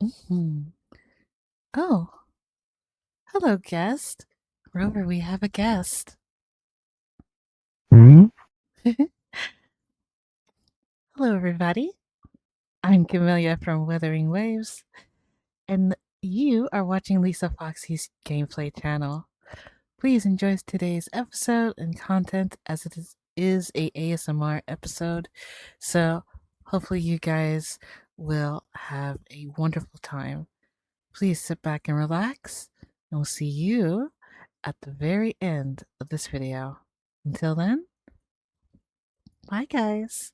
Hmm. Oh, hello, guest. Rover, we have a guest. Hmm? Hello, everybody. I'm Camellia from Wuthering Waves, and you are watching Lisa Foxy's gameplay channel. Please enjoy today's episode and content as it is a ASMR episode. So hopefully you guys will have a wonderful time. Please sit back and relax, and we'll see you at the very end of this video. Until then, bye guys.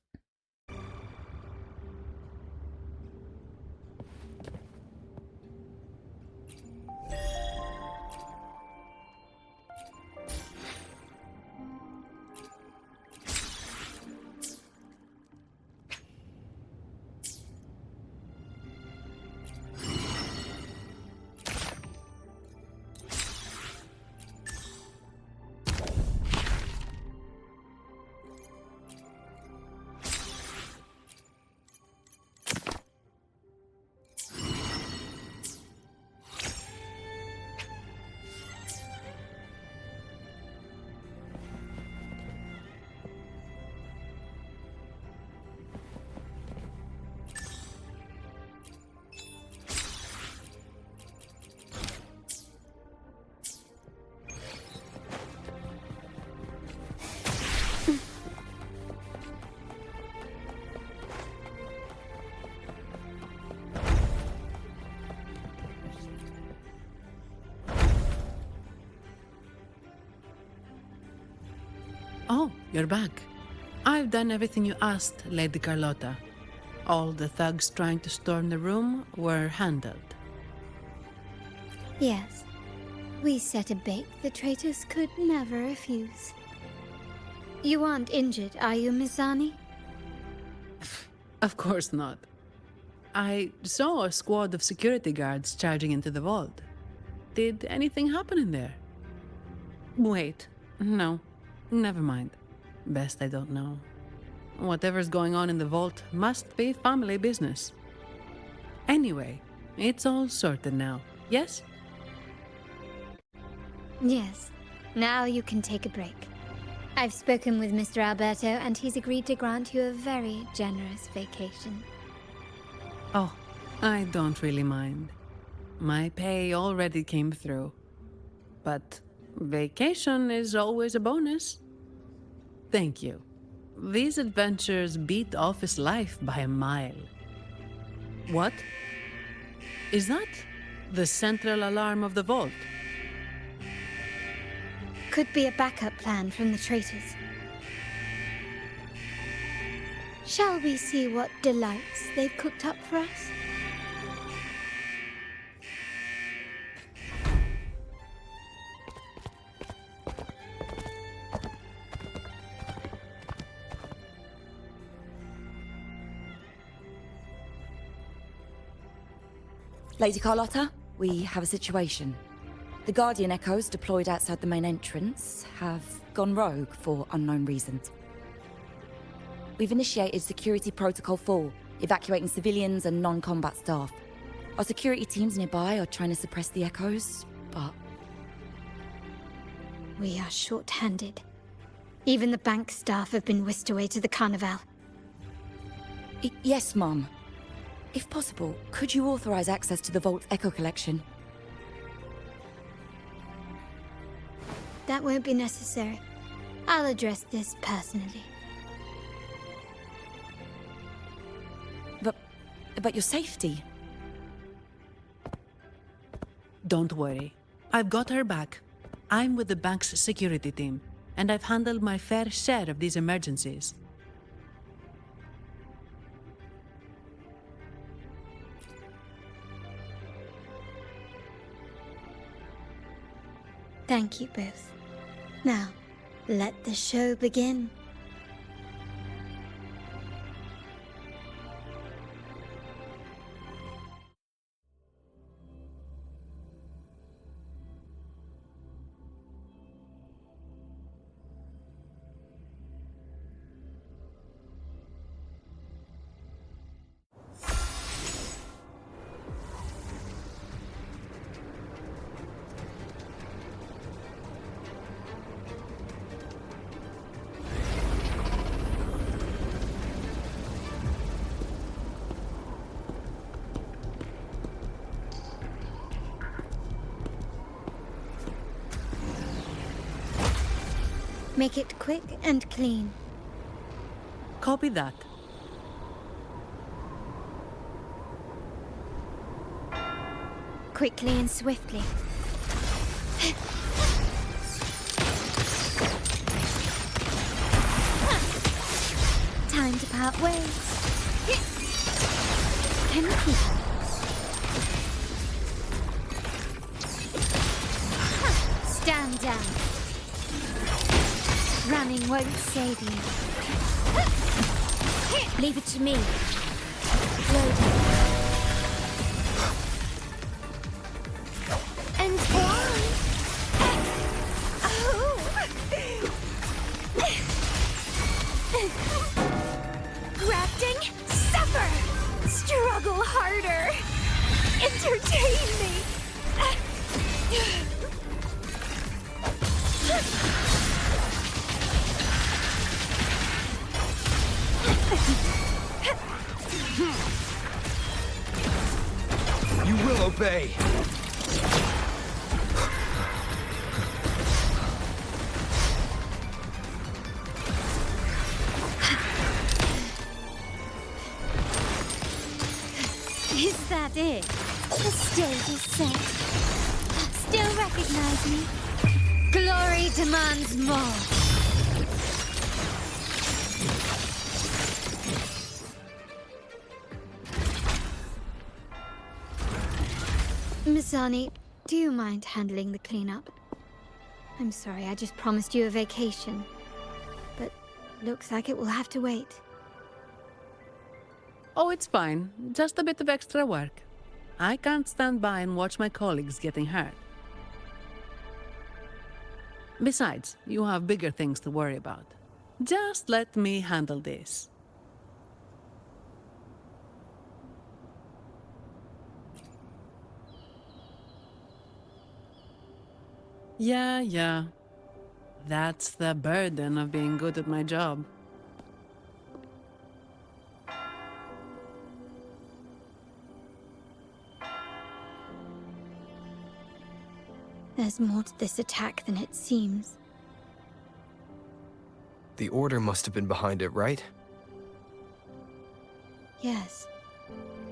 Oh, you're back. I've done everything you asked, Lady Carlotta. All the thugs trying to storm the room were handled. Yes. We set a bait the traitors could never refuse. You aren't injured, are you, Mizani? Of course not. I saw a squad of security guards charging into the vault. Did anything happen in there? Wait, no. Never mind. Best I don't know. Whatever's going on in the vault must be family business. Anyway, it's all sorted now, yes? Yes. Now you can take a break. I've spoken with Mr. Alberto, and he's agreed to grant you a very generous vacation. Oh, I don't really mind. My pay already came through. But vacation is always a bonus. Thank you. These adventures beat office life by a mile. What? Is that the central alarm of the vault? Could be a backup plan from the traitors. Shall we see what delights they've cooked up for us? Lady Carlotta, we have a situation. The Guardian Echoes deployed outside the main entrance have gone rogue for unknown reasons. We've initiated Security Protocol 4, evacuating civilians and non-combat staff. Our security teams nearby are trying to suppress the Echoes, but... We are short-handed. Even the bank staff have been whisked away to the Carnival. Yes, Mum. If possible, could you authorize access to the Vault's Echo collection? That won't be necessary. I'll address this personally. But your safety? Don't worry. I've got her back. I'm with the bank's security team, and I've handled my fair share of these emergencies. Thank you both. Now, let the show begin. Make it quick and clean. Copy that. Quickly and swiftly. Time to part ways. Empty. Stand down. Running won't save you. Leave it to me. Loading. And one. Oh. Grafting, suffer. Struggle harder. Entertain me. You will obey. Is that it? The stage is set. Still recognize me? Glory demands more. Misani, do you mind handling the cleanup? I'm sorry, I just promised you a vacation. But looks like it will have to wait. Oh, it's fine. Just a bit of extra work. I can't stand by and watch my colleagues getting hurt. Besides, you have bigger things to worry about. Just let me handle this. Yeah. That's the burden of being good at my job. There's more to this attack than it seems. The Order must have been behind it, right? Yes.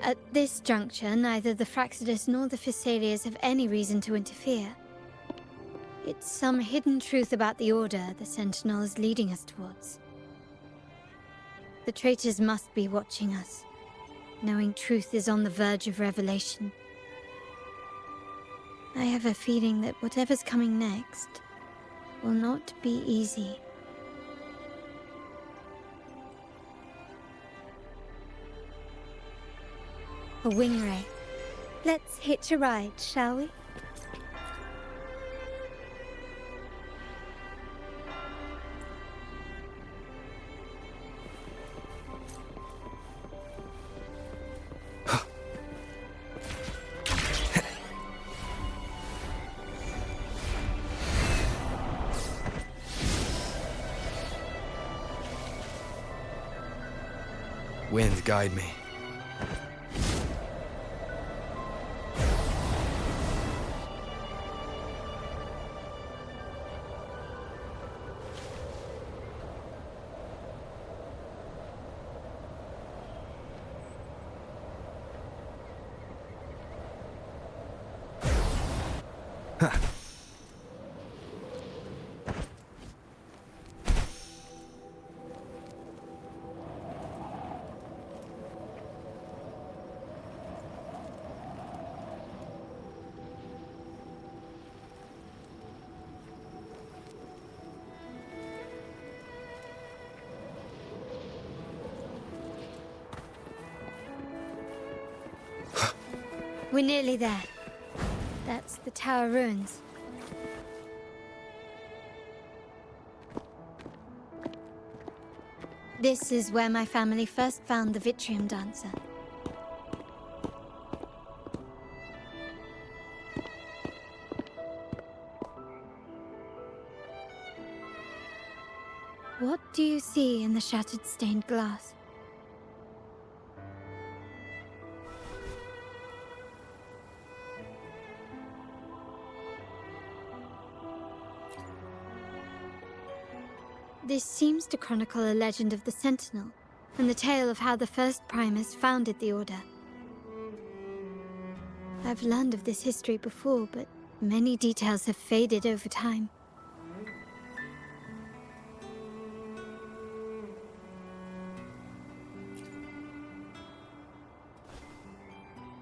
At this juncture, neither the Fraxidus nor the Physaelians have any reason to interfere. It's some hidden truth about the Order the Sentinel is leading us towards. The traitors must be watching us, knowing truth is on the verge of revelation. I have a feeling that whatever's coming next will not be easy. A wing ray. Let's hitch a ride, shall we? Wind, guide me. We're nearly there. That's the tower ruins. This is where my family first found the Vitrium Dancer. What do you see in the shattered stained glass? This seems to chronicle a legend of the Sentinel, and the tale of how the first Primus founded the Order. I've learned of this history before, but many details have faded over time.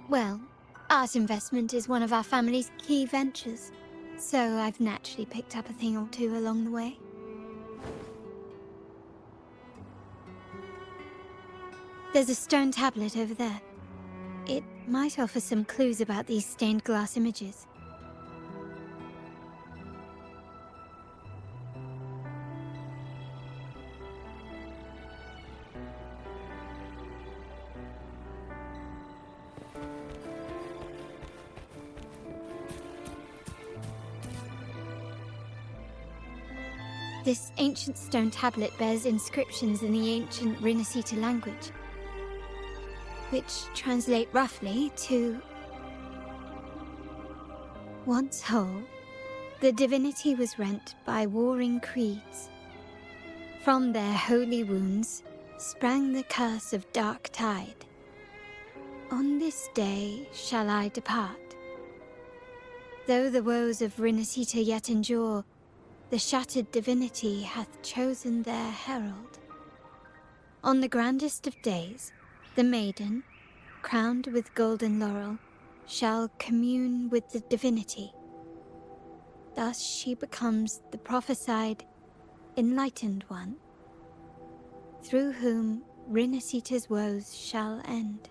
Well, art investment is one of our family's key ventures, so I've naturally picked up a thing or two along the way. There's a stone tablet over there. It might offer some clues about these stained glass images. This ancient stone tablet bears inscriptions in the ancient Rinascita language, which translate roughly to... Once whole, the divinity was rent by warring creeds. From their holy wounds sprang the curse of dark tide. On this day shall I depart. Though the woes of Rinascita yet endure, the shattered divinity hath chosen their herald. On the grandest of days, the maiden, crowned with golden laurel, shall commune with the divinity. Thus she becomes the prophesied, enlightened one, through whom Rinascita's woes shall end.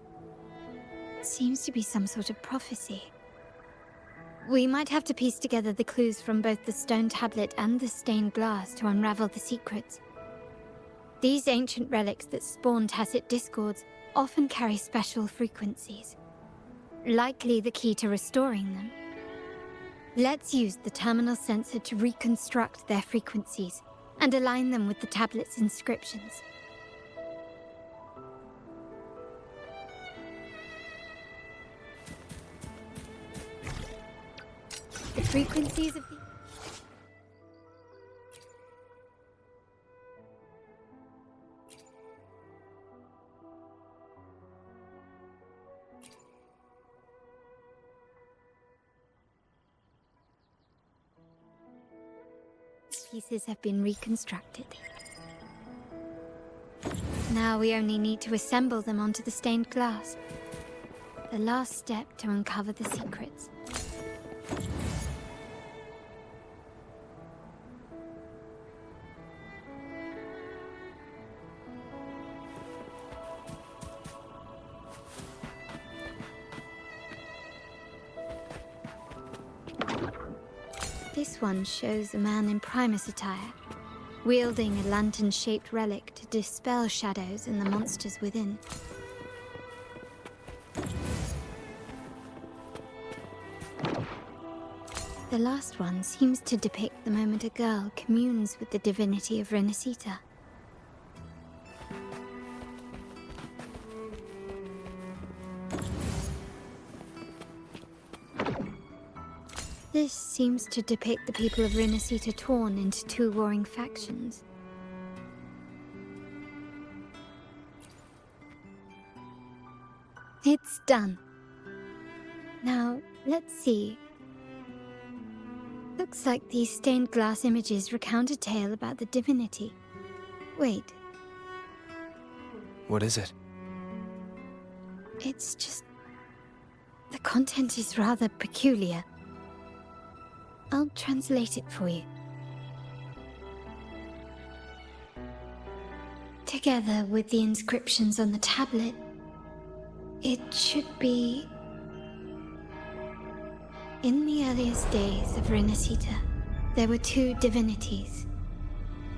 Seems to be some sort of prophecy. We might have to piece together the clues from both the stone tablet and the stained glass to unravel the secrets. These ancient relics that spawn tacit discords often carry special frequencies, likely the key to restoring them. Let's use the terminal sensor to reconstruct their frequencies and align them with the tablet's inscriptions. The frequencies of the... pieces have been reconstructed. Now we only need to assemble them onto the stained glass. The last step to uncover the secrets. This one shows a man in Primus attire, wielding a lantern-shaped relic to dispel shadows and the monsters within. The last one seems to depict the moment a girl communes with the divinity of Rinascita. This seems to depict the people of Rinascita torn into two warring factions. It's done. Now, let's see. Looks like these stained glass images recount a tale about the divinity. Wait, What is it? it's just... the content is rather peculiar. I'll translate it for you. Together with the inscriptions on the tablet, it should be... In the earliest days of Rinascita, there were two divinities.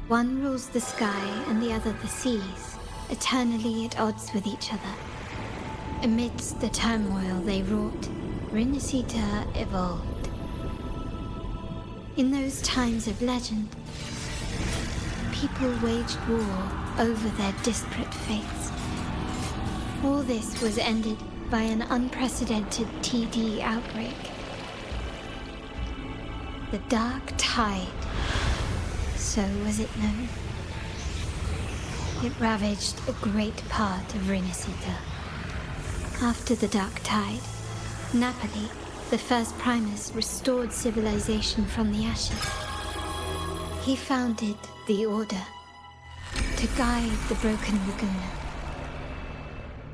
One rules the sky and the other the seas, eternally at odds with each other. Amidst the turmoil they wrought, Rinascita evolved. In those times of legend, people waged war over their disparate fates. All this was ended by an unprecedented TD outbreak. The Dark Tide, so was it known. It ravaged a great part of Rinasita. After the Dark Tide, Napoli, the first Primus, restored civilization from the ashes. He founded the Order to guide the broken Laguna.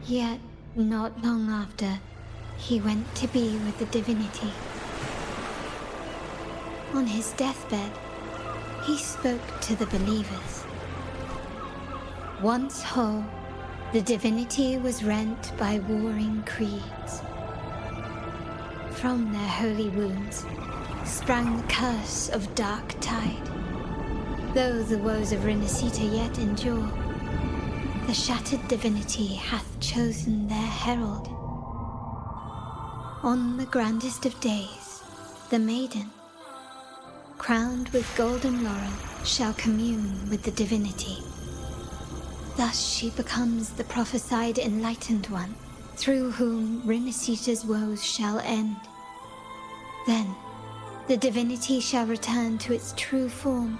Yet, not long after, he went to be with the divinity. On his deathbed, he spoke to the believers. Once whole, the divinity was rent by warring creeds. From their holy wounds sprang the curse of Dark Tide. Though the woes of Rinasita yet endure, the shattered divinity hath chosen their herald. On the grandest of days, the maiden, crowned with golden laurel, shall commune with the divinity. Thus she becomes the prophesied enlightened one, through whom Rinasita's woes shall end. Then, the divinity shall return to its true form,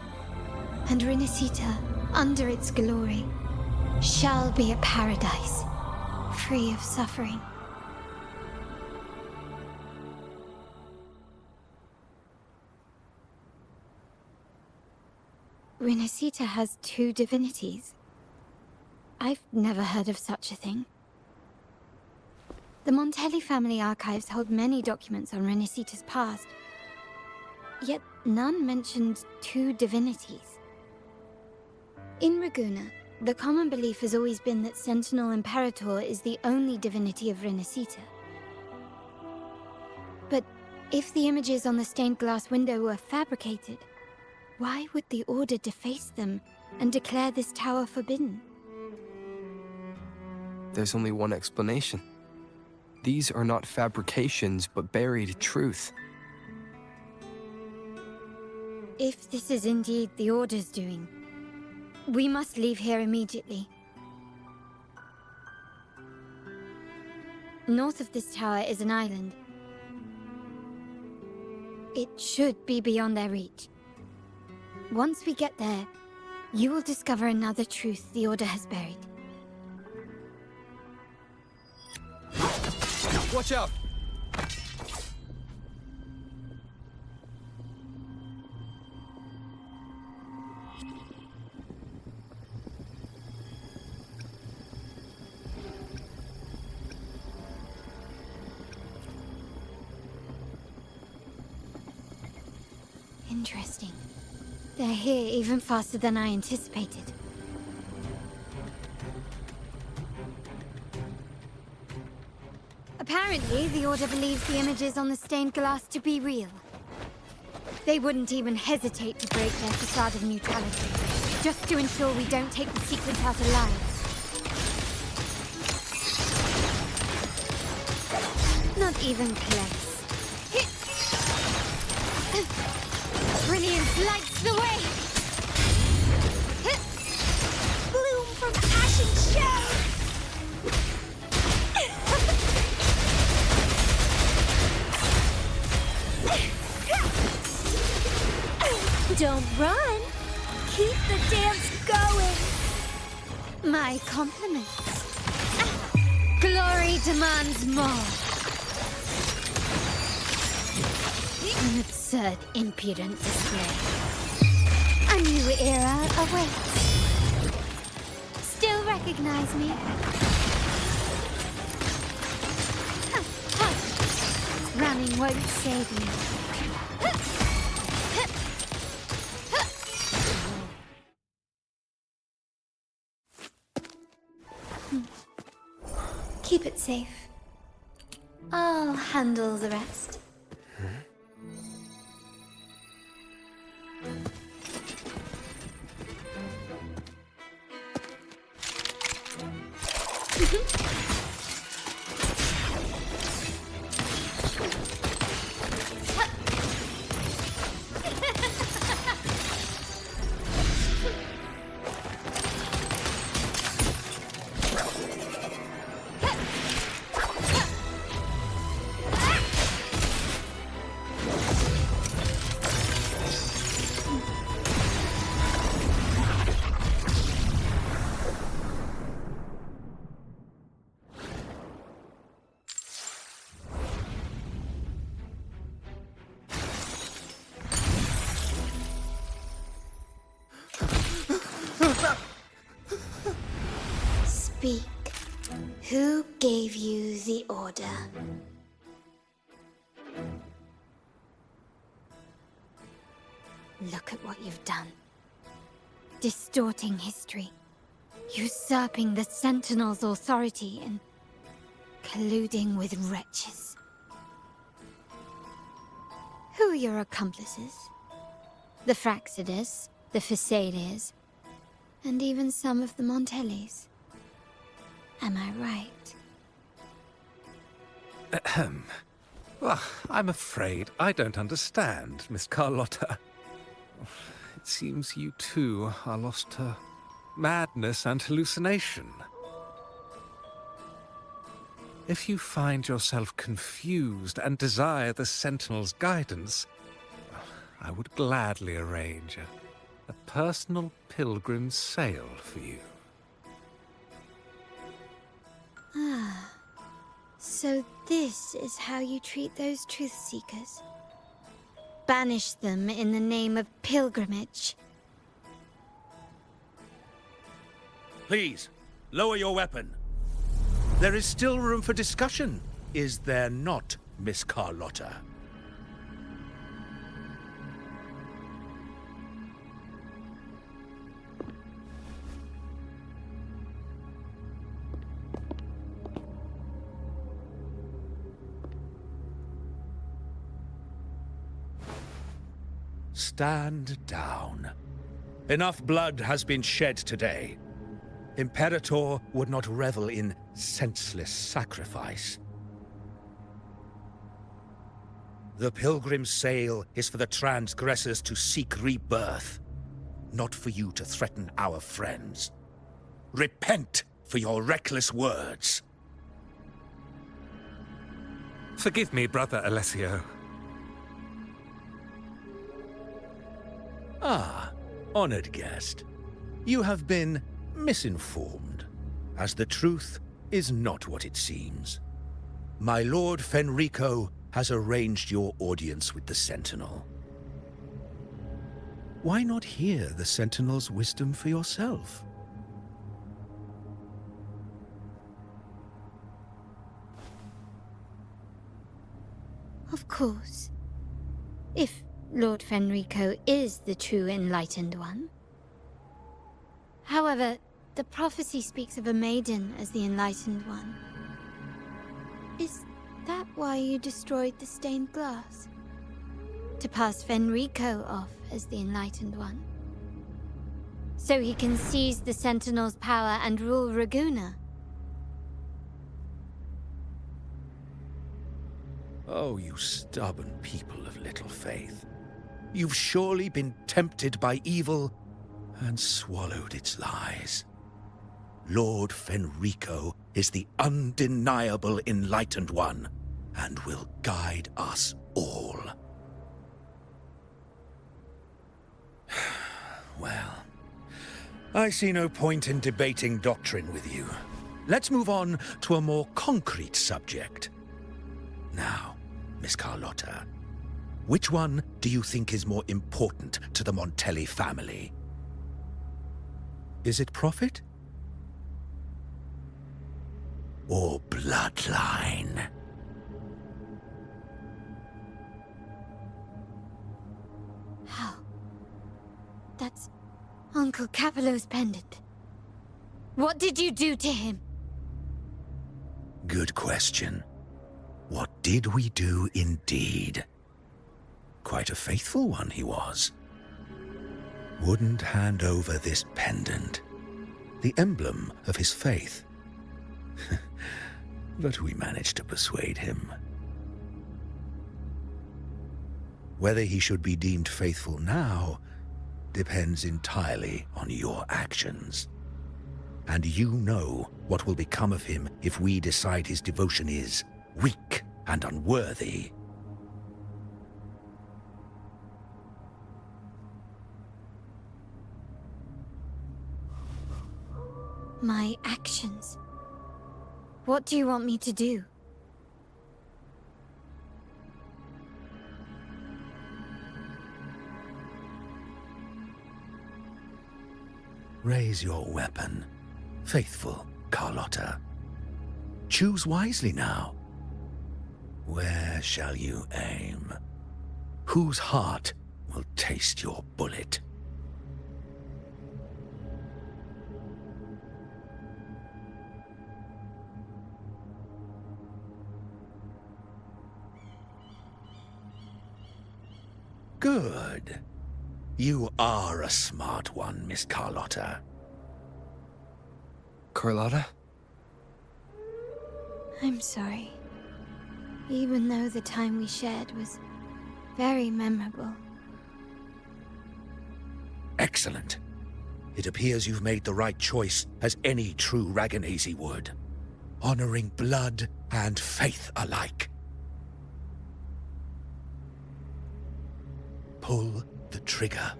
and Rinasita, under its glory, shall be a paradise, free of suffering. Rinasita has two divinities. I've never heard of such a thing. The Montelli family archives hold many documents on Rinasita's past, yet none mentioned two divinities. In Ragusa, the common belief has always been that Sentinel Imperator is the only divinity of Rinasita. But if the images on the stained glass window were fabricated, why would the Order deface them and declare this tower forbidden? There's only one explanation. These are not fabrications, but buried truth. If this is indeed the Order's doing, we must leave here immediately. North of this tower is an island. It should be beyond their reach. Once we get there, you will discover another truth the Order has buried. Watch out! Interesting. They're here even faster than I anticipated. Apparently, the Order believes the images on the stained glass to be real. They wouldn't even hesitate to break their facade of neutrality, just to ensure we don't take the secret out alive. Not even close. Brilliance lights the way! Bloom from ash and shell! Don't run! Keep the dance going! My compliments. Glory demands more. An absurd, impudent display. A new era awaits. Still recognize me? Running won't save you. Keep it safe. I'll handle the rest. Speak. Who gave you the order? Look at what you've done. Distorting history. Usurping the Sentinel's authority and colluding with wretches. Who are your accomplices? The Fraxidus, the Phisalias, and even some of the Montellis. Am I right? Ahem. Well, I'm afraid I don't understand, Miss Carlotta. It seems you too are lost to madness and hallucination. If you find yourself confused and desire the Sentinel's guidance, I would gladly arrange a personal pilgrim sail for you. Ah, so this is how you treat those truth seekers? Banish them in the name of pilgrimage. Please, lower your weapon. There is still room for discussion, is there not, Miss Carlotta? Stand down. Enough blood has been shed today. Imperator would not revel in senseless sacrifice. The pilgrim's sail is for the transgressors to seek rebirth, not for you to threaten our friends. Repent for your reckless words. Forgive me, Brother Alessio. Ah, honored guest. You have been misinformed, as the truth is not what it seems. My Lord Fenrico has arranged your audience with the Sentinel. Why not hear the Sentinel's wisdom for yourself? Of course. If Lord Fenrico is the true Enlightened One. However, the prophecy speaks of a maiden as the Enlightened One. Is that why you destroyed the stained glass? To pass Fenrico off as the Enlightened One? So he can seize the Sentinel's power and rule Raguna? Oh, you stubborn people of little faith. You've surely been tempted by evil and swallowed its lies. Lord Fenrico is the undeniable Enlightened One, and will guide us all. Well, I see no point in debating doctrine with you. Let's move on to a more concrete subject. Now, Miss Carlotta, which one do you think is more important to the Montelli family? Is it profit? Or bloodline? How? That's Uncle Capello's pendant. What did you do to him? Good question. What did we do indeed? Quite a faithful one he was. Wouldn't hand over this pendant, the emblem of his faith. But we managed to persuade him. Whether he should be deemed faithful now depends entirely on your actions. And you know what will become of him if we decide his devotion is weak and unworthy. My actions? What do you want me to do? Raise your weapon, faithful Carlotta. Choose wisely now. Where shall you aim? Whose heart will taste your bullet? Good. You are a smart one, Miss Carlotta. Carlotta? I'm sorry. Even though the time we shared was very memorable. Excellent. It appears you've made the right choice, as any true Raganazi would. Honoring blood and faith alike. Pull the trigger.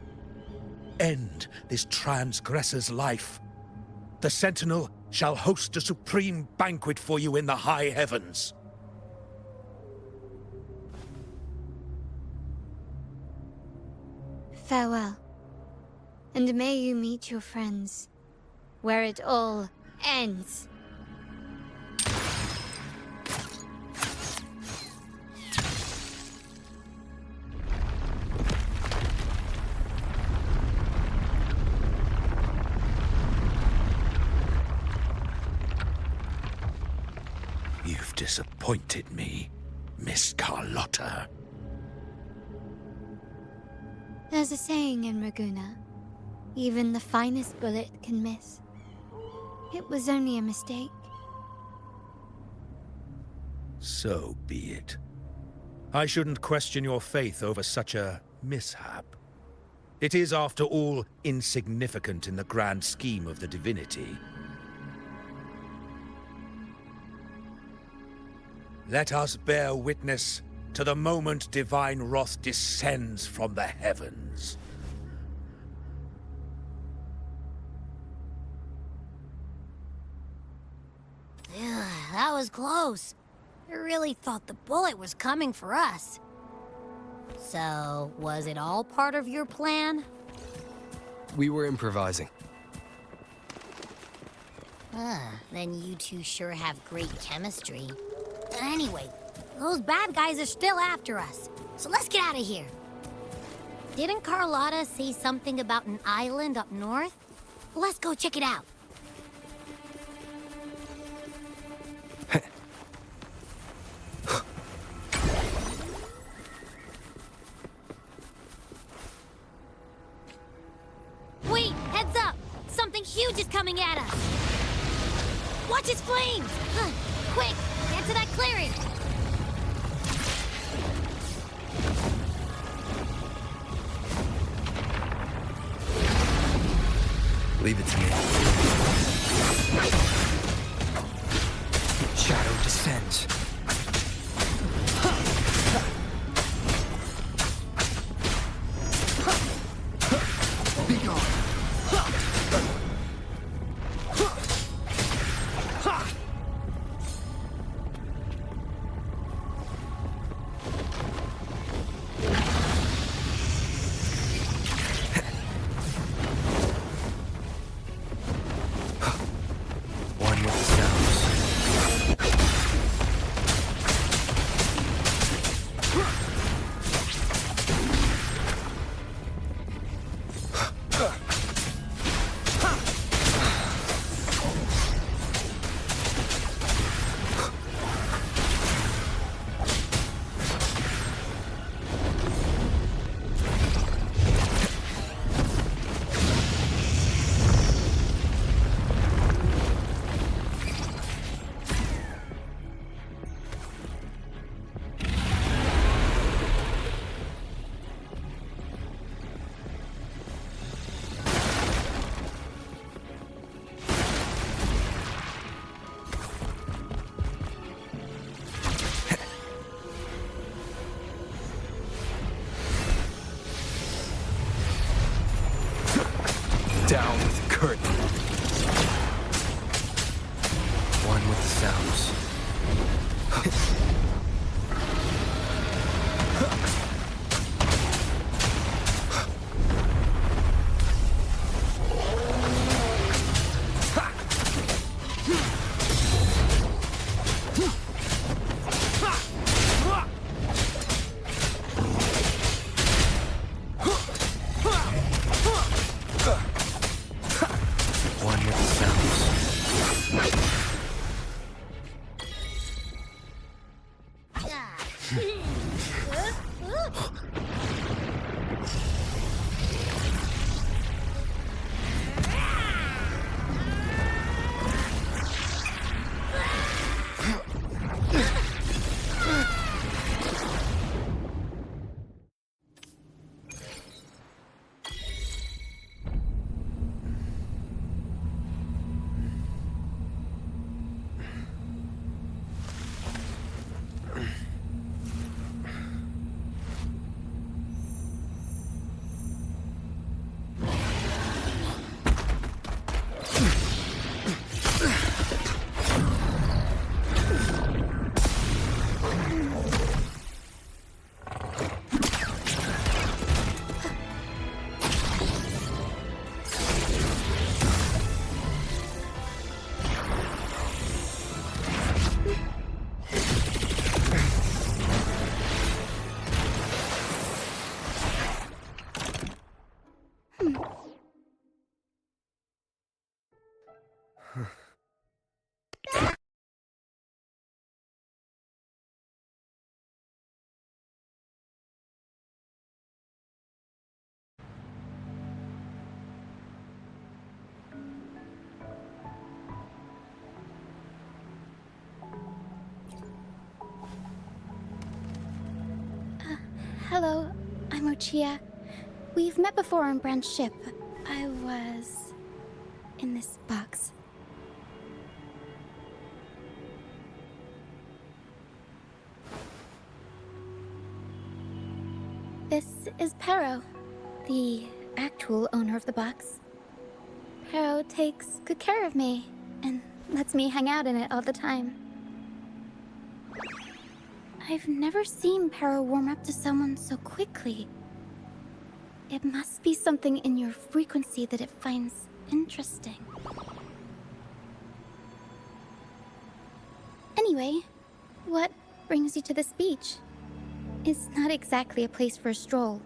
End this transgressor's life. The Sentinel shall host a supreme banquet for you in the high heavens. Farewell. And may you meet your friends, where it all ends. You've disappointed me, Miss Carlotta. There's a saying in Raguna, even the finest bullet can miss. It was only a mistake. So be it. I shouldn't question your faith over such a mishap. It is, after all, insignificant in the grand scheme of the divinity. Let us bear witness to the moment divine wrath descends from the heavens. Ugh, that was close. I really thought the bullet was coming for us. So, was it all part of your plan? We were improvising. Then you two sure have great chemistry. Anyway, those bad guys are still after us, so let's get out of here. Didn't Carlotta say something about an island up north? Let's go check it out. Wait, heads up! Something huge is coming at us! Watch its flames! Quick, get to that clearing! Leave it to me. Shadow descends. Be gone. Hello, I'm Ochia. We've met before on Brand's ship. I was in this box. This is Pero, the actual owner of the box. Pero takes good care of me and lets me hang out in it all the time. I've never seen Pero warm up to someone so quickly. It must be something in your frequency that it finds interesting. Anyway, what brings you to this beach? It's not exactly a place for a stroll.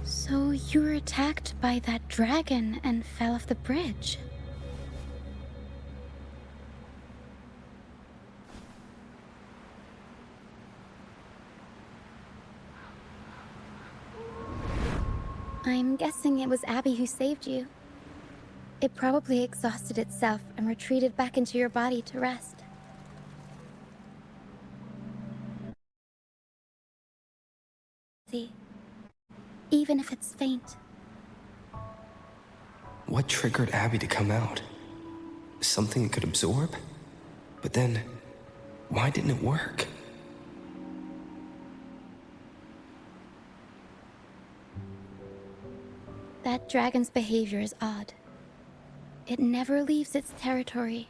So you were attacked by that dragon and fell off the bridge. I'm guessing it was Abby who saved you. It probably exhausted itself and retreated back into your body to rest. See, even if it's faint. What triggered Abby to come out? Something it could absorb? But then, why didn't it work? That dragon's behavior is odd. It never leaves its territory.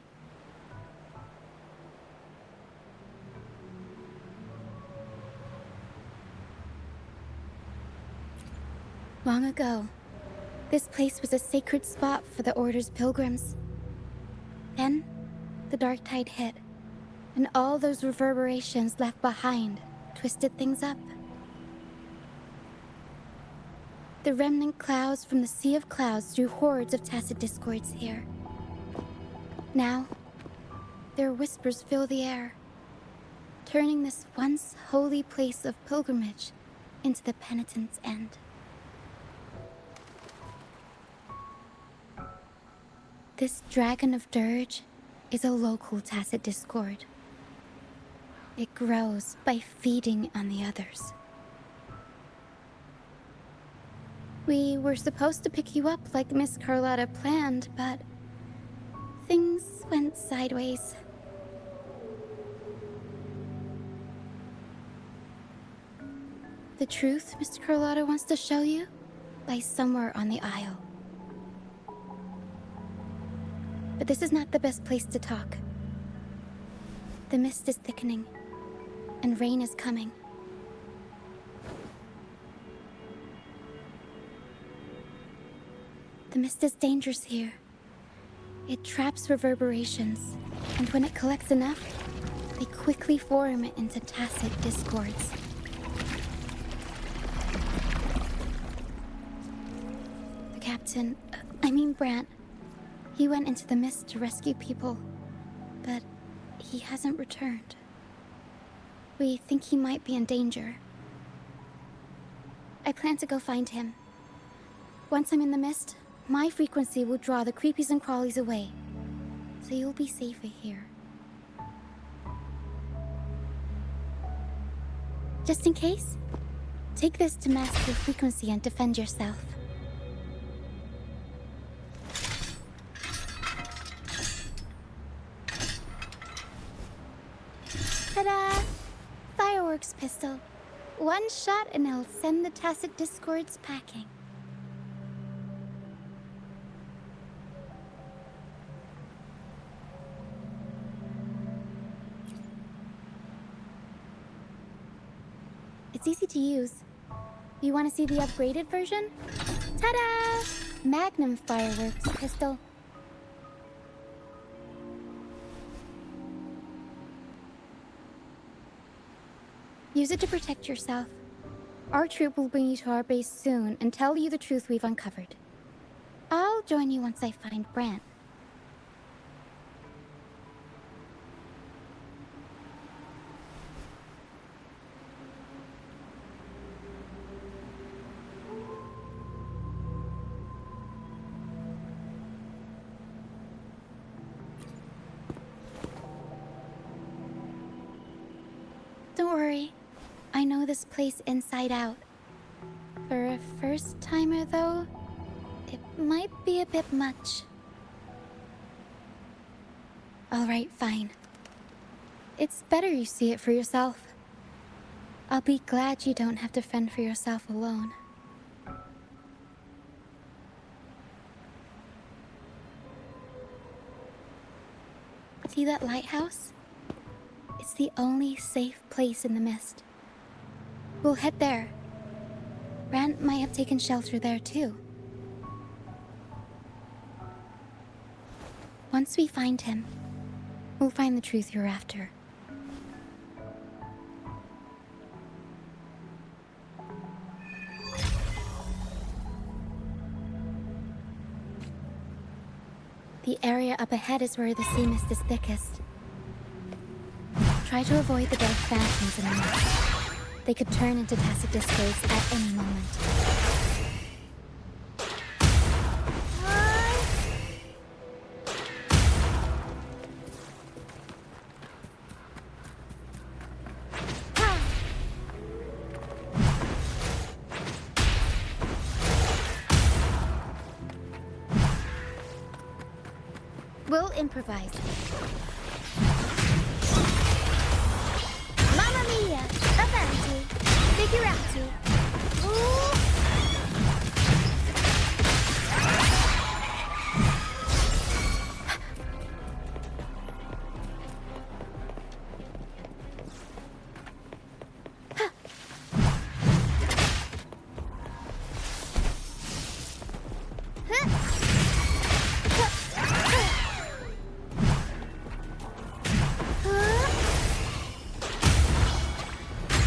Long ago, this place was a sacred spot for the Order's pilgrims. Then, the dark tide hit, and all those reverberations left behind twisted things up. The remnant clouds from the Sea of Clouds drew hordes of tacit discords here. Now, their whispers fill the air, turning this once holy place of pilgrimage into the penitent's end. This Dragon of Dirge is a local tacit discord. It grows by feeding on the others. We were supposed to pick you up like Miss Carlotta planned, but things went sideways. The truth Mr. Carlotta wants to show you lies somewhere on the Isle. But this is not the best place to talk. The mist is thickening, and rain is coming. The mist is dangerous here. It traps reverberations, and when it collects enough, they quickly form into tacit discords. The captain, Brant, he went into the mist to rescue people, but he hasn't returned. We think he might be in danger. I plan to go find him. Once I'm in the mist, my frequency will draw the creepies and crawlies away, so you'll be safer here. Just in case, take this to mask your frequency and defend yourself. Ta-da! Fireworks pistol. One shot and it'll send the Tacit Discords packing. It's easy to use. You want to see the upgraded version? Ta-da! Magnum fireworks pistol. Use it to protect yourself. Our troop will bring you to our base soon and tell you the truth we've uncovered. I'll join you once I find Brant. Don't worry. I know this place inside out. For a first-timer, though, it might be a bit much. Alright, fine. It's better you see it for yourself. I'll be glad you don't have to fend for yourself alone. See that lighthouse? It's the only safe place in the mist. We'll head there. Brant might have taken shelter there too. Once we find him, we'll find the truth you're after. The area up ahead is where the sea mist is thickest. Try to avoid the dark phantoms in the mist. They could turn into Tacit Discords at any moment. We'll improvise. Mamma mia! Avanti! Figurati! Ooh!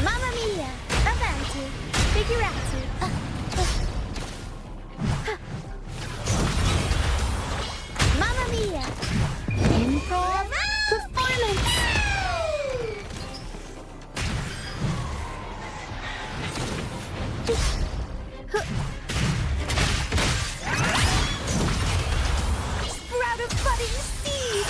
Mamma mia! Avanti! Figurati! Mamma mia! Improv performance! Sprout of budding seed!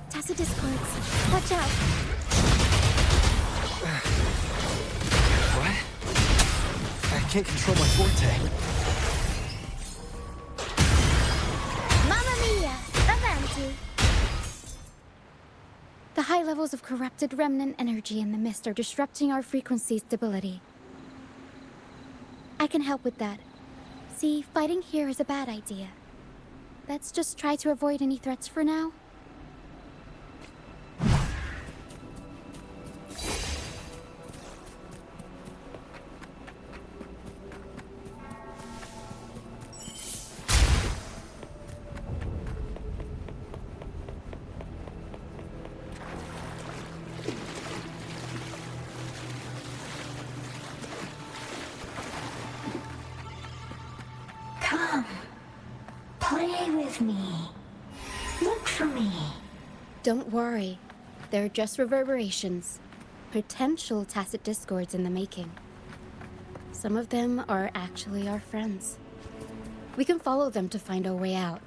Tacit Discords, watch out! What? I can't control my forte. Mamma mia! Avanti! The high levels of corrupted remnant energy in the mist are disrupting our frequency stability. I can help with that. See, fighting here is a bad idea. Let's just try to avoid any threats for now. Come. Play with me. Look for me. Don't worry. They're just reverberations. Potential tacit discords in the making. Some of them are actually our friends. We can follow them to find our way out.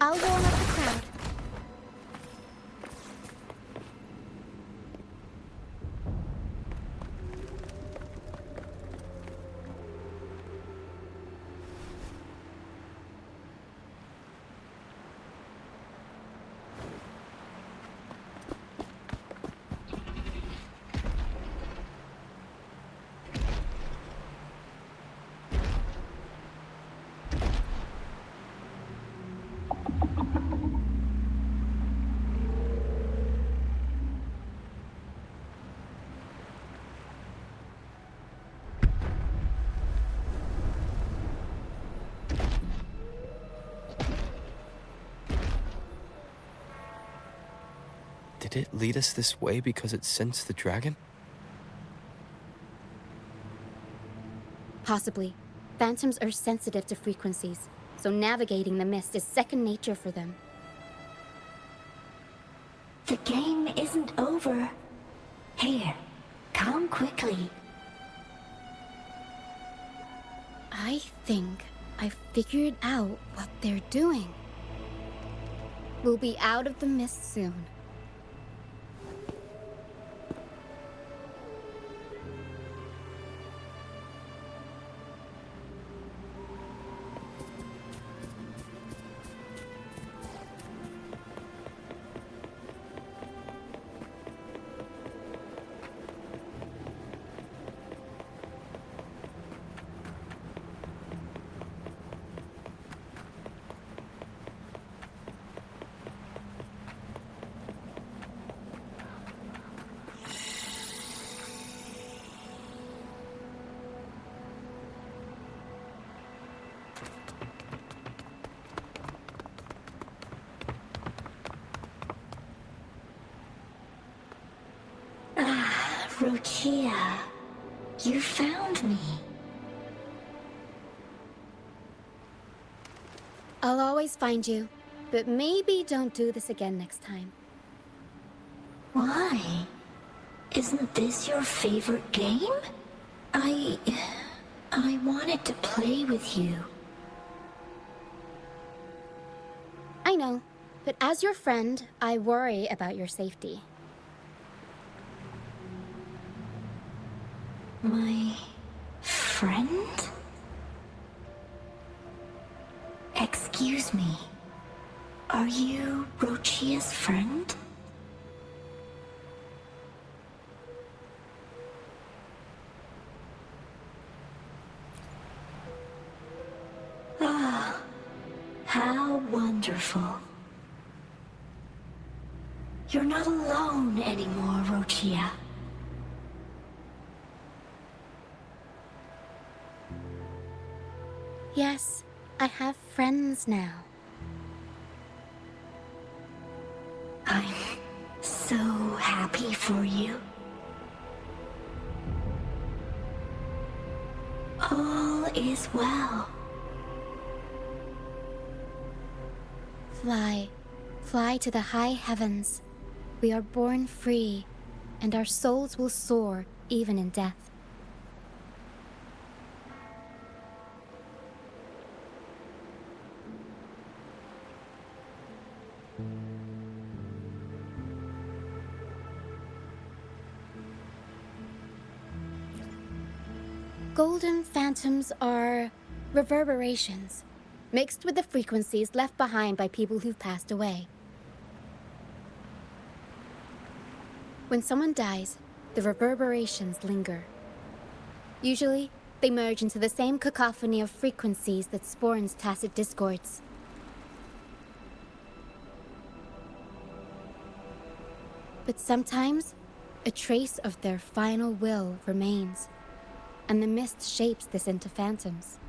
I'll warm up the crowd. Did it lead us this way because it sensed the dragon? Possibly. Phantoms are sensitive to frequencies, so navigating the mist is second nature for them. The game isn't over. Here, come quickly. I think I figured out what they're doing. We'll be out of the mist soon. Rochia, you found me. I'll always find you, but maybe don't do this again next time. Why? Isn't this your favorite game? I wanted to play with you. I know, but as your friend, I worry about your safety. My friend? Excuse me. Are you Rochia's friend? Ah, how wonderful. You're not alone anymore, Rochia. Yes, I have friends now. I'm so happy for you. All is well. Fly, fly to the high heavens. We are born free, and our souls will soar even in death. Golden phantoms are reverberations, mixed with the frequencies left behind by people who've passed away. When someone dies, the reverberations linger. Usually, they merge into the same cacophony of frequencies that spawns tacit discords. But sometimes, a trace of their final will remains, and the mist shapes this into phantoms.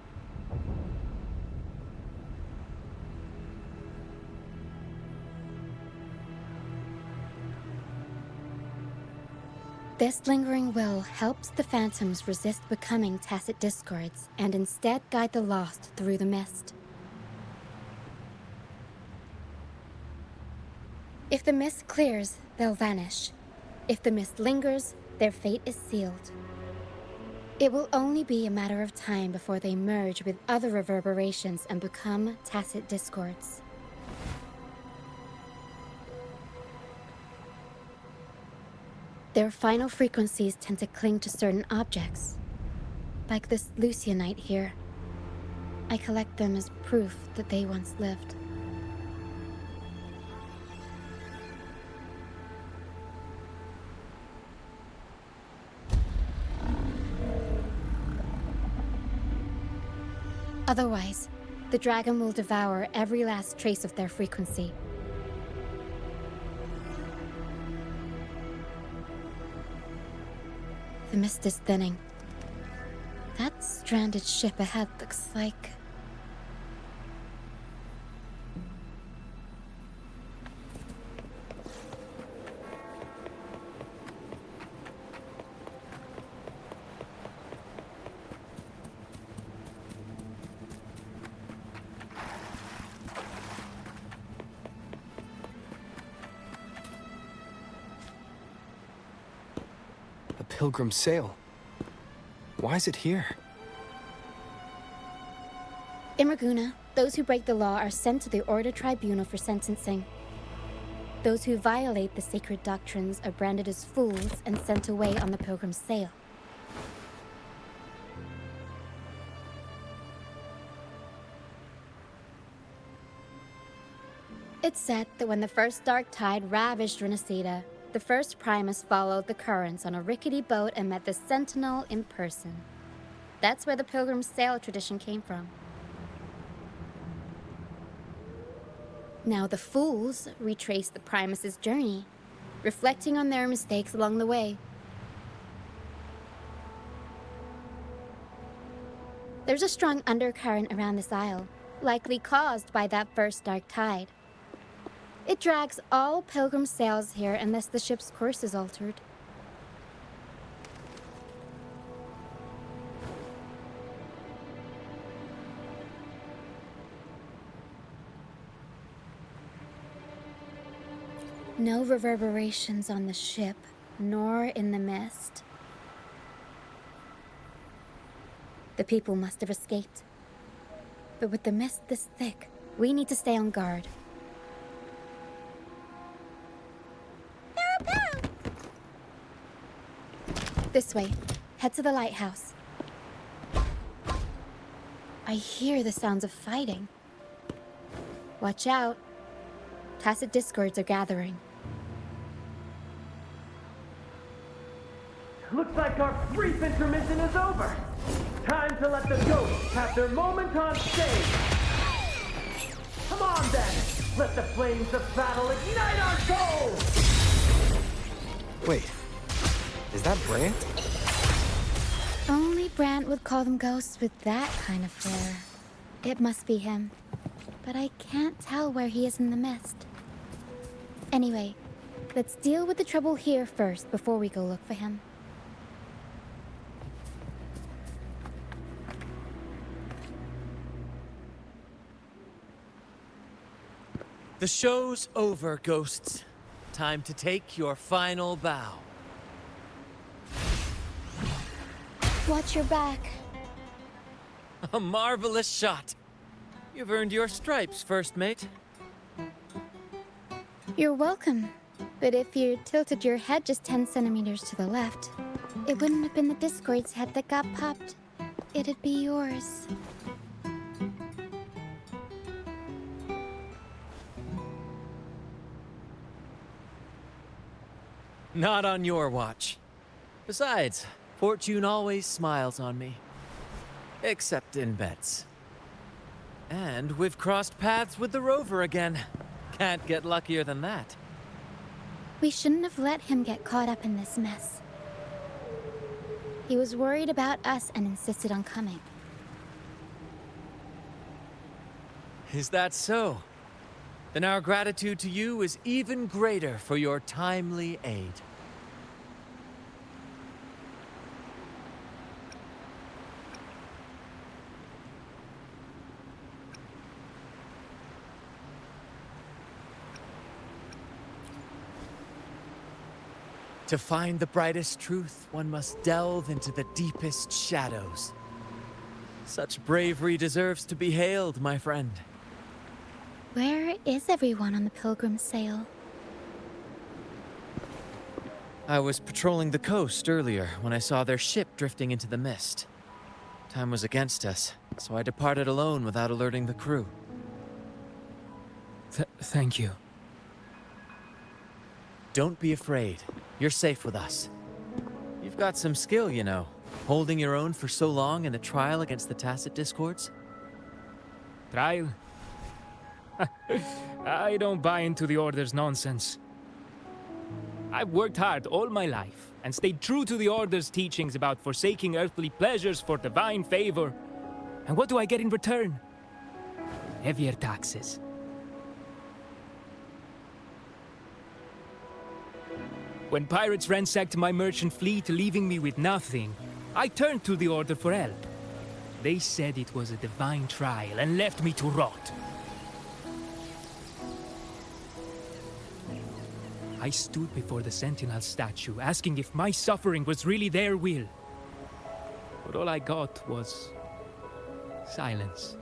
This lingering will helps the phantoms resist becoming tacit discords and instead guide the lost through the mist. If the mist clears, they'll vanish. If the mist lingers, their fate is sealed. It will only be a matter of time before they merge with other reverberations and become tacit discords. Their final frequencies tend to cling to certain objects, like this Lucianite here. I collect them as proof that they once lived. Otherwise, the dragon will devour every last trace of their frequency. The mist is thinning. That stranded ship ahead looks like... A pilgrim sail. Why is it here? In Raguna, those who break the law are sent to the Order Tribunal for sentencing. Those who violate the sacred doctrines are branded as fools and sent away on the pilgrim's sail. It's said that when the first dark tide ravaged Renacida, the first Primus followed the currents on a rickety boat and met the Sentinel in person. That's where the pilgrim's sail tradition came from. Now the fools retrace the Primus's journey, reflecting on their mistakes along the way. There's a strong undercurrent around this isle, likely caused by that first dark tide. It drags all pilgrim sails here unless the ship's course is altered. No reverberations on the ship, nor in the mist. The people must have escaped. But with the mist this thick, we need to stay on guard. This way. Head to the lighthouse. I hear the sounds of fighting. Watch out. Tacit discords are gathering. Looks like our brief intermission is over. Time to let the ghosts have their moment on stage. Come on then. Let the flames of battle ignite our souls. Wait. Is that Brant? Only Brant would call them ghosts with that kind of flair. It must be him. But I can't tell where he is in the mist. Anyway, let's deal with the trouble here first before we go look for him. The show's over, ghosts. Time to take your final bow. Watch your back. A marvelous shot. You've earned your stripes, first mate. You're welcome. But if you tilted your head just 10 centimeters to the left, it wouldn't have been the Discord's head that got popped. it'd be yours. Not on your watch. Besides, fortune always smiles on me. Except in bets. And we've crossed paths with the rover again. Can't get luckier than that. We shouldn't have let him get caught up in this mess. He was worried about us and insisted on coming. Is that so? Then our gratitude to you is even greater for your timely aid. To find the brightest truth, one must delve into the deepest shadows. Such bravery deserves to be hailed, my friend. Where is everyone on the Pilgrim's sail? I was patrolling the coast earlier when I saw their ship drifting into the mist. Time was against us, so I departed alone without alerting the crew. Thank you. Don't be afraid. You're safe with us. You've got some skill, you know, holding your own for so long in a trial against the Tacit Discords. Trial? I don't buy into the Order's nonsense. I've worked hard all my life and stayed true to the Order's teachings about forsaking earthly pleasures for divine favor. And what do I get in return? Heavier taxes. When pirates ransacked my merchant fleet, leaving me with nothing, I turned to the Order for help. They said it was a divine trial and left me to rot. I stood before the Sentinel statue, asking if my suffering was really their will. But all I got was silence.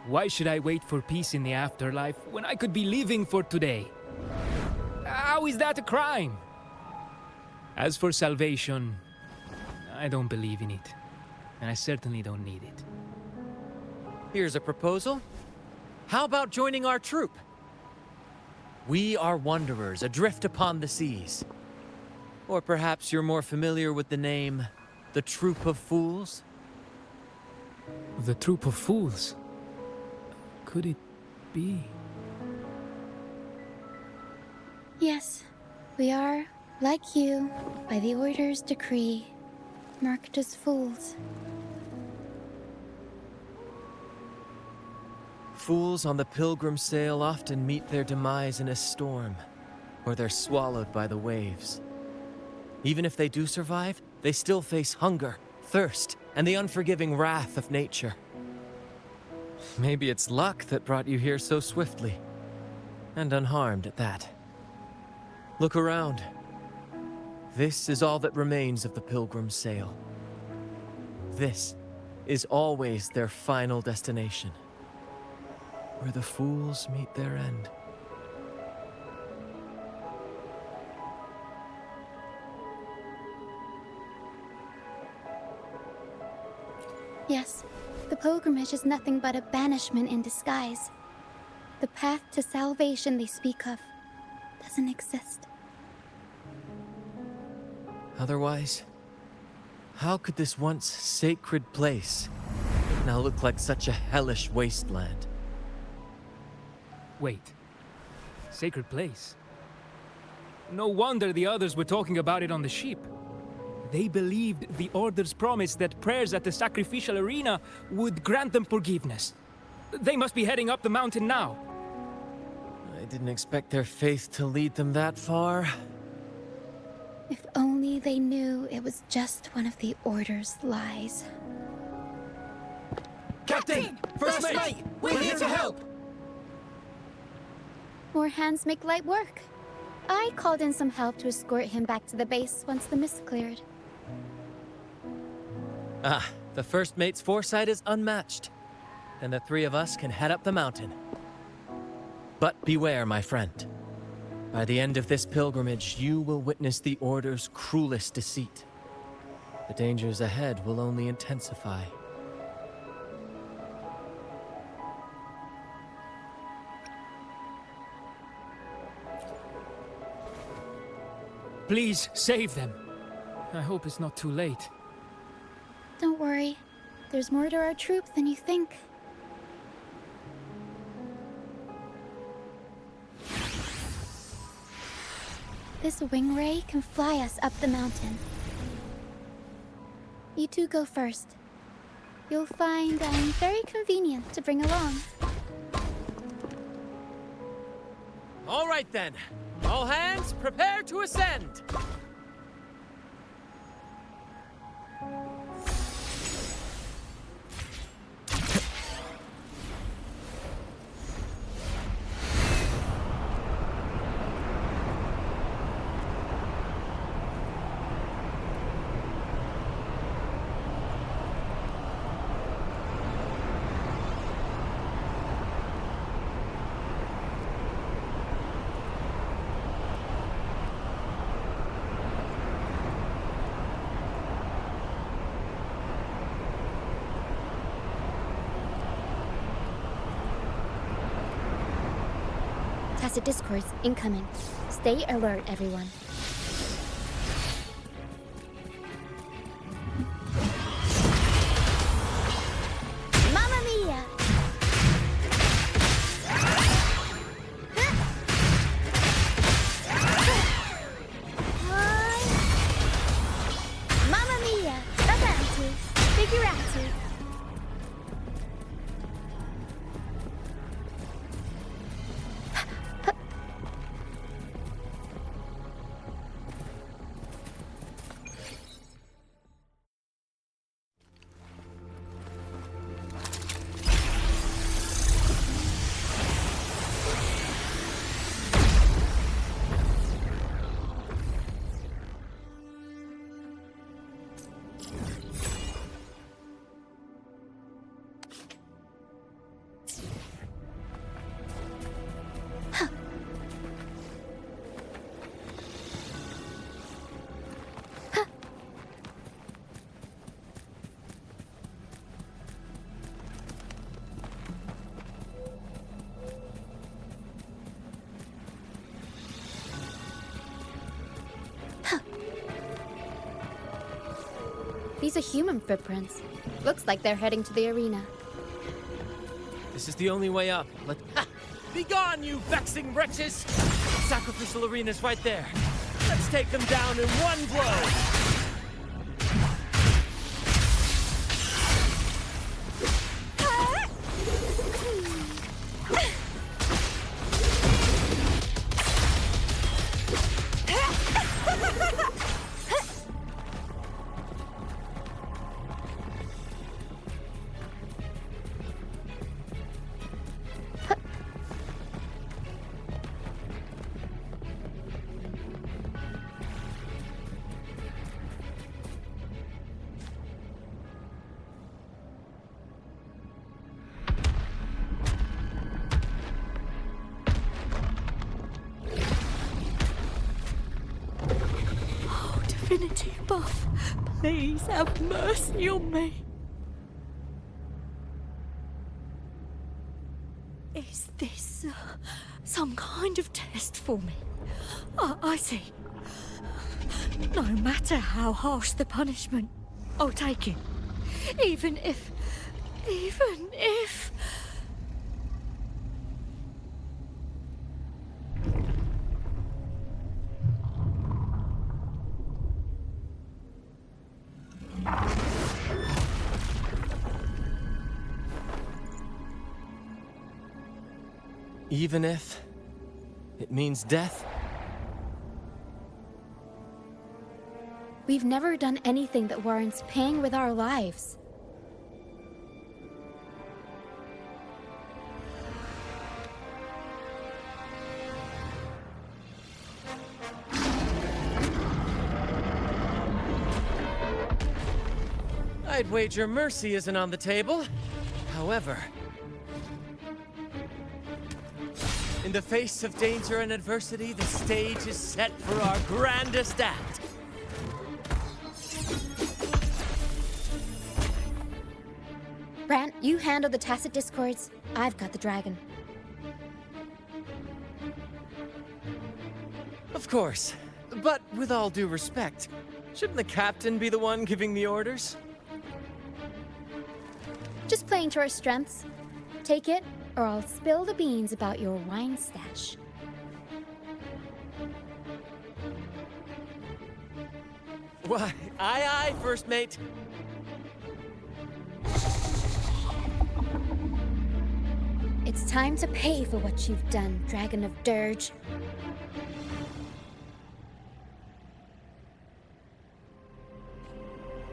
Why should I wait for peace in the afterlife when I could be living for today? How is that a crime? As for salvation, I don't believe in it. And I certainly don't need it. Here's a proposal. How about joining our troop? We are wanderers adrift upon the seas. Or perhaps you're more familiar with the name, the Troop of Fools? The Troop of Fools? Could it be? Yes, we are, like you, by the Order's decree, marked as fools. Fools on the pilgrim sail often meet their demise in a storm, or they're swallowed by the waves. Even if they do survive, they still face hunger, thirst, and the unforgiving wrath of nature. Maybe it's luck that brought you here so swiftly, and unharmed at that. Look around. This is all that remains of the pilgrim's sail. This is always their final destination, where the fools meet their end. Yes, the pilgrimage is nothing but a banishment in disguise. The path to salvation they speak of doesn't exist. Otherwise, how could this once sacred place now look like such a hellish wasteland? Wait. Sacred place? No wonder the others were talking about it on the ship. They believed the Order's promise that prayers at the sacrificial arena would grant them forgiveness. They must be heading up the mountain now. I didn't expect their faith to lead them that far. If only they knew it was just one of the Order's lies. Captain! First mate! We're here to help! More hands make light work. I called in some help to escort him back to the base once the mist cleared. Ah, the first mate's foresight is unmatched. Then the three of us can head up the mountain. But beware, my friend. By the end of this pilgrimage, you will witness the Order's cruelest deceit. The dangers ahead will only intensify. Please save them. I hope it's not too late. Don't worry. There's more to our troop than you think. This wing ray can fly us up the mountain. You two go first. You'll find I'm very convenient to bring along. All right then. All hands, prepare to ascend! Tacit discourse incoming. Stay alert, everyone. Mamma mia! Mamma mia! Babantu! Figurati! These are human footprints. Looks like they're heading to the arena. This is the only way up. Be gone, you vexing wretches! Sacrificial arena's right there. Let's take them down in one blow! Divinity above, please have mercy on me. Is this some kind of test for me? I see. No matter how harsh the punishment, I'll take it. Even if... Even if it means death? We've never done anything that warrants paying with our lives. I'd wager mercy isn't on the table. However... In the face of danger and adversity, the stage is set for our grandest act. Brant, you handle the tacit discords. I've got the dragon. Of course. But with all due respect, shouldn't the captain be the one giving the orders? Just playing to our strengths. Take it, or I'll spill the beans about your wine stash. Why, aye, first mate. It's time to pay for what you've done, Dragon of Dirge.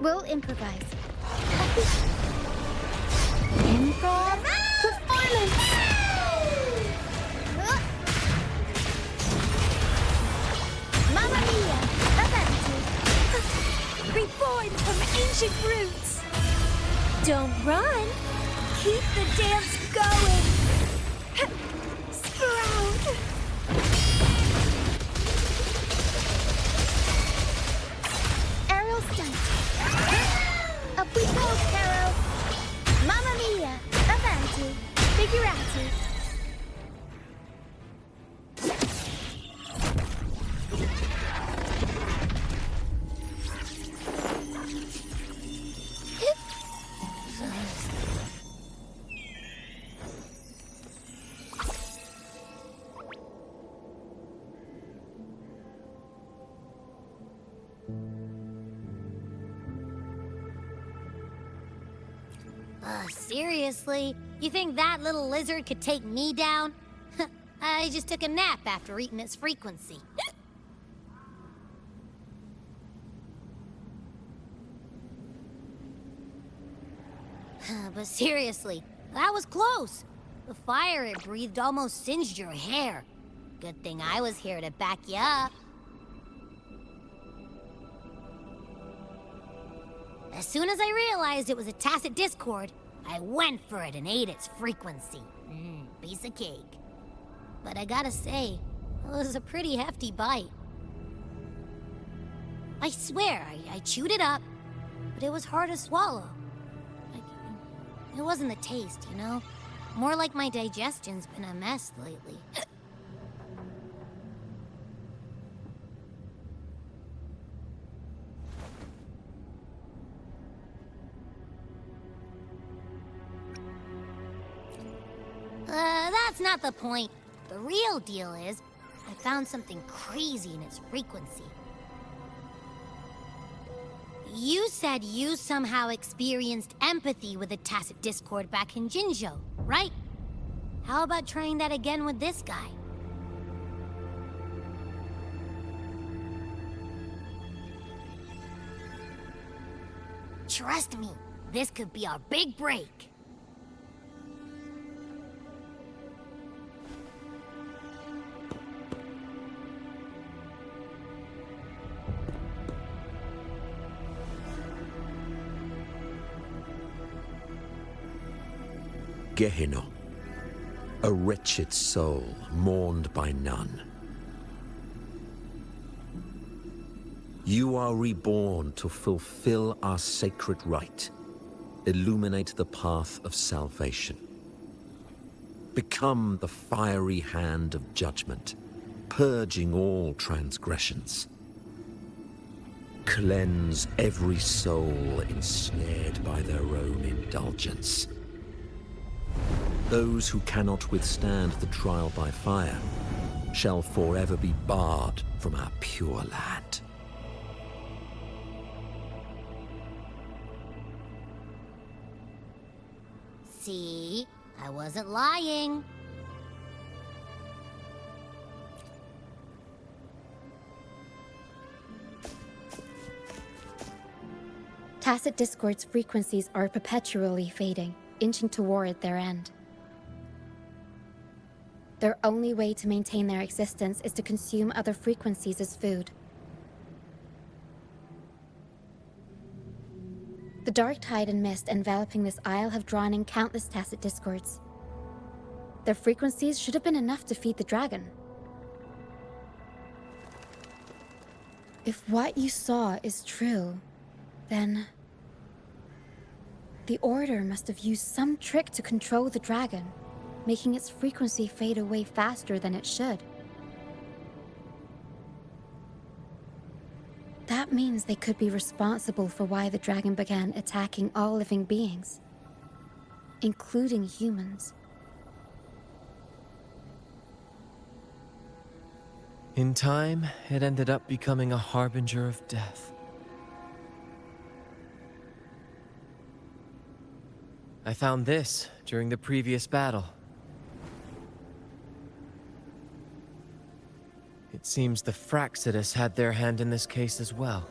We'll improvise. Improv performance! Mamma mia! Avanti! Reborn from ancient roots! Don't run! Keep the dance going! Sprout! Aerial stunt. Up we go, Caro! Mamma mia! Avanti! Figurati! Seriously? You think that little lizard could take me down? I just took a nap after eating its frequency. But seriously, that was close. The fire it breathed almost singed your hair. Good thing I was here to back you up. As soon as I realized it was a tacit discord, I went for it and ate its frequency. Piece of cake. But I gotta say, it was a pretty hefty bite. I swear, I chewed it up, but it was hard to swallow. It wasn't the taste, you know? More like my digestion's been a mess lately. That's not the point. The real deal is, I found something crazy in its frequency. You said you somehow experienced empathy with the tacit discord back in Jinzhou, right? How about trying that again with this guy? Trust me, this could be our big break. Gehenna, a wretched soul mourned by none. You are reborn to fulfill our sacred rite, illuminate the path of salvation. Become the fiery hand of judgment, purging all transgressions. Cleanse every soul ensnared by their own indulgence. Those who cannot withstand the trial by fire shall forever be barred from our pure land. See? I wasn't lying. Tacit discord's frequencies are perpetually fading, inching toward their end. Their only way to maintain their existence is to consume other frequencies as food. The dark tide and mist enveloping this isle have drawn in countless tacit discords. Their frequencies should have been enough to feed the dragon. If what you saw is true, then the Order must have used some trick to control the dragon, making its frequency fade away faster than it should. That means they could be responsible for why the dragon began attacking all living beings, including humans. In time, it ended up becoming a harbinger of death. I found this during the previous battle. It seems the Fraxidus had their hand in this case as well.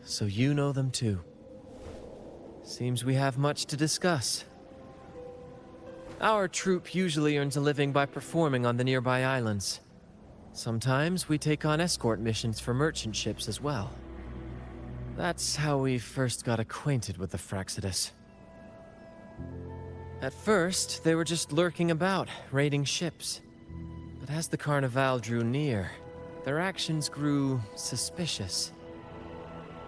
So you know them too. Seems we have much to discuss. Our troop usually earns a living by performing on the nearby islands. Sometimes we take on escort missions for merchant ships as well. That's how we first got acquainted with the Fraxidus. At first, they were just lurking about, raiding ships. But as the Carnival drew near, their actions grew suspicious.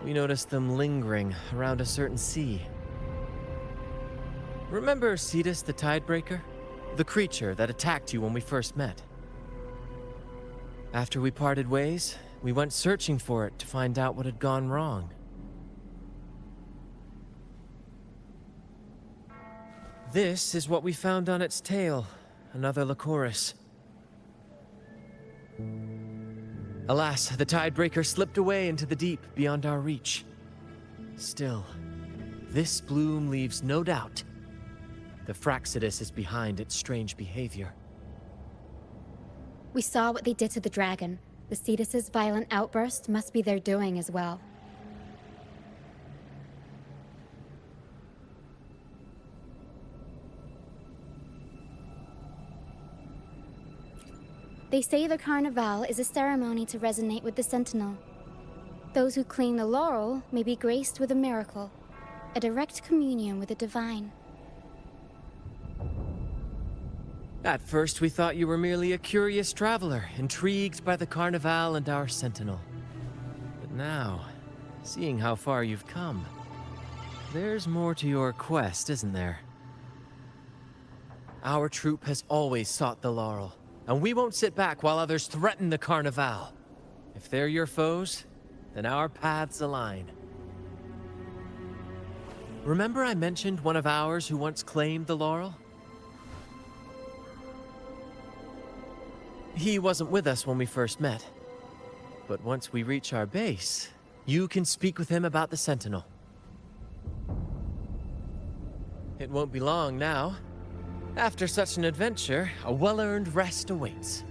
We noticed them lingering around a certain sea. Remember Cetus the Tidebreaker? The creature that attacked you when we first met? After we parted ways, we went searching for it to find out what had gone wrong. This is what we found on its tail, another Lycoris. Alas, the Tidebreaker slipped away into the deep beyond our reach. Still, this bloom leaves no doubt. The Fraxidus is behind its strange behavior. We saw what they did to the dragon. The Cetus's violent outburst must be their doing as well. They say the Carnival is a ceremony to resonate with the Sentinel. Those who claim the laurel may be graced with a miracle, a direct communion with the divine. At first, we thought you were merely a curious traveler, intrigued by the Carnival and our Sentinel. But now, seeing how far you've come, there's more to your quest, isn't there? Our troop has always sought the laurel, and we won't sit back while others threaten the Carnival. If they're your foes, then our paths align. Remember I mentioned one of ours who once claimed the laurel? He wasn't with us when we first met. But once we reach our base, you can speak with him about the Sentinel. It won't be long now. After such an adventure, a well-earned rest awaits.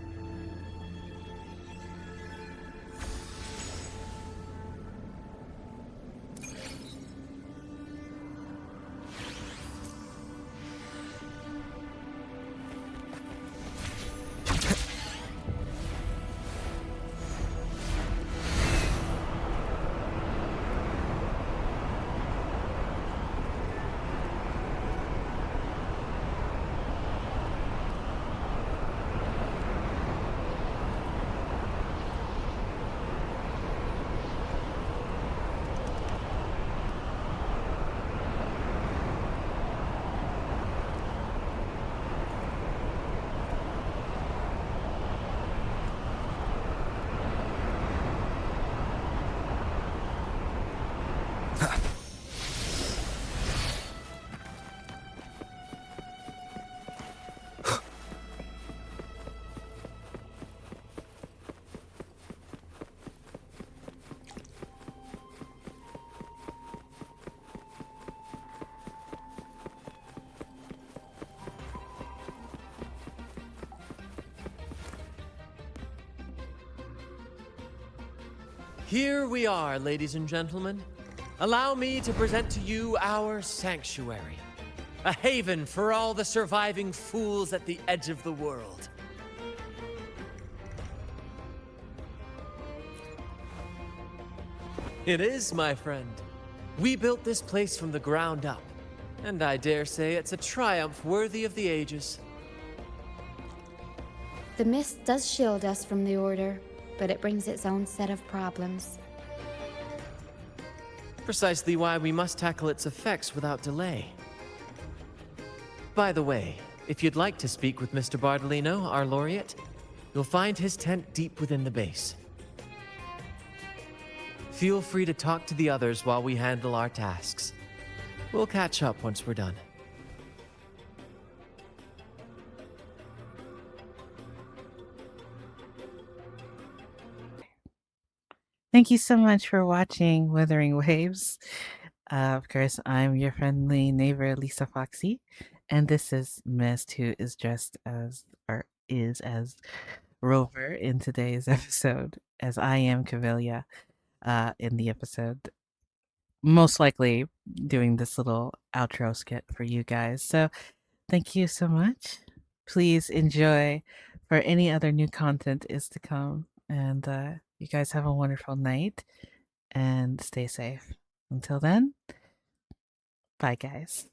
Here we are, ladies and gentlemen. Allow me to present to you our sanctuary. A haven for all the surviving fools at the edge of the world. It is, my friend. We built this place from the ground up, and I dare say it's a triumph worthy of the ages. The mist does shield us from the Order, but it brings its own set of problems. Precisely why we must tackle its effects without delay. By the way, if you'd like to speak with Mr. Bardolino, our laureate, you'll find his tent deep within the base. Feel free to talk to the others while we handle our tasks. We'll catch up once we're done. Thank you so much for watching Wuthering Waves. Of course, I'm your friendly neighbor, Lisa Foxy, and this is Mist, who is dressed as, or is as, Rover in today's episode, as I am Cavilia in the episode. Most likely doing this little outro skit for you guys. So thank you so much. Please enjoy for any other new content is to come. And you guys have a wonderful night and stay safe. Until then, bye guys.